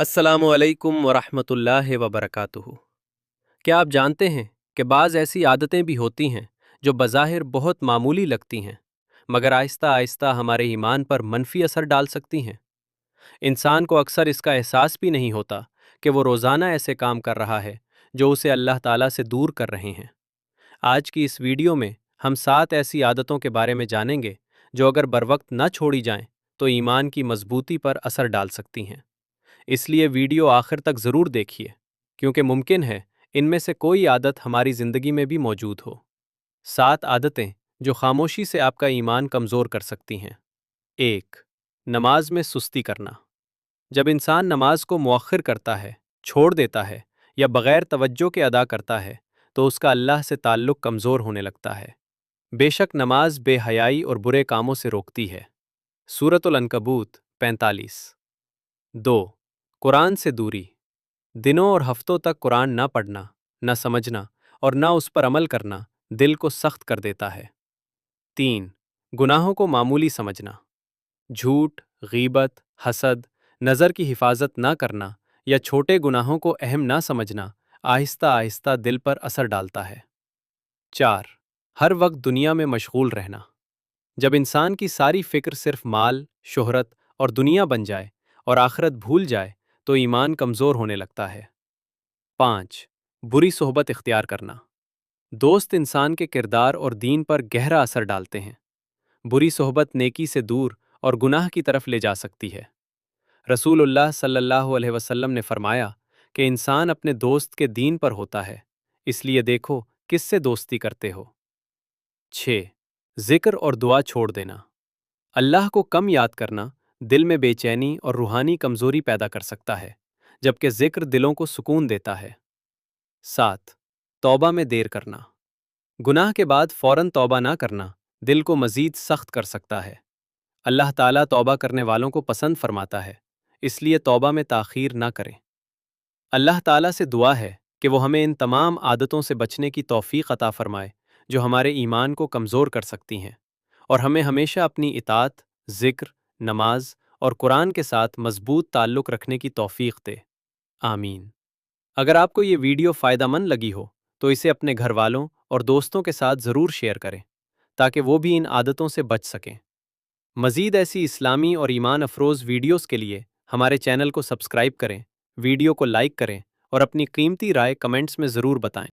अस्सलामुअलैकुम वरहमतुल्लाहि वबरकातुहू। क्या आप जानते हैं कि बाज़ ऐसी आदतें भी होती हैं जो बज़ाहिर बहुत मामूली लगती हैं, मगर आहिस्ता आहिस्ता हमारे ईमान पर मनफी असर डाल सकती हैं। इंसान को अक्सर इसका एहसास भी नहीं होता कि वो रोज़ाना ऐसे काम कर रहा है जो उसे अल्लाह ताला से दूर कर रहे हैं। आज की इस वीडियो में हम 7 ऐसी आदतों के बारे में जानेंगे जो अगर बरवक्त न छोड़ी जाएं तो ईमान की मजबूती पर असर डाल सकती हैं। इसलिए वीडियो आखिर तक ज़रूर देखिए, क्योंकि मुमकिन है इनमें से कोई आदत हमारी ज़िंदगी में भी मौजूद हो। 7 आदतें जो खामोशी से आपका ईमान कमज़ोर कर सकती हैं। 1. नमाज में सुस्ती करना। जब इंसान नमाज को मुअख्खिर करता है, छोड़ देता है या बग़ैर तवज्जो के अदा करता है, तो उसका अल्लाह से ताल्लुक़ कमज़ोर होने लगता है। बेशक नमाज बेहयाई और बुरे कामों से रोकती है। सूरतुल अनकबूत 45। 2. कुरान से दूरी। दिनों और हफ्तों तक कुरान न पढ़ना, न समझना और न उस पर अमल करना दिल को सख्त कर देता है। 3. गुनाहों को मामूली समझना। झूठ, गीबत, हसद, नज़र की हिफाजत न करना या छोटे गुनाहों को अहम न समझना आहिस्ता आहिस्ता दिल पर असर डालता है। 4. हर वक्त दुनिया में मशगूल रहना। जब इंसान की सारी फिक्र सिर्फ माल, शोहरत और दुनिया बन जाए और आखिरत भूल जाए तो ईमान कमज़ोर होने लगता है। 5. बुरी सोहबत इख्तियार करना। दोस्त इंसान के किरदार और दीन पर गहरा असर डालते हैं। बुरी सोहबत नेकी से दूर और गुनाह की तरफ ले जा सकती है। रसूलुल्लाह सल्लल्लाहु अलैहि वसल्लम ने फरमाया कि इंसान अपने दोस्त के दीन पर होता है, इसलिए देखो किससे दोस्ती करते हो। 6. जिक्र और दुआ छोड़ देना। अल्लाह को कम याद करना दिल में बेचैनी और रूहानी कमजोरी पैदा कर सकता है, जबकि जिक्र दिलों को सुकून देता है। 7. तौबा में देर करना। गुनाह के बाद फौरन तौबा ना करना दिल को मजीद सख्त कर सकता है। अल्लाह ताला तौबा करने वालों को पसंद फरमाता है, इसलिए तौबा में ताखीर ना करें। अल्लाह ताला से दुआ है कि वो हमें इन तमाम आदतों से बचने की तौफीक अता फरमाए जो हमारे ईमान को कमज़ोर कर सकती हैं, और हमें हमेशा अपनी इताअत, ज़िक्र, नमाज और कुरान के साथ मजबूत ताल्लुक़ रखने की तौफीक दे। आमीन। अगर आपको ये वीडियो फ़ायदेमंद लगी हो तो इसे अपने घर वालों और दोस्तों के साथ ज़रूर शेयर करें, ताकि वो भी इन आदतों से बच सकें। मज़ीद ऐसी इस्लामी और ईमान अफरोज़ वीडियोज़ के लिए हमारे चैनल को सब्सक्राइब करें, वीडियो को लाइक करें और अपनी कीमती राय कमेंट्स में ज़रूर बताएं।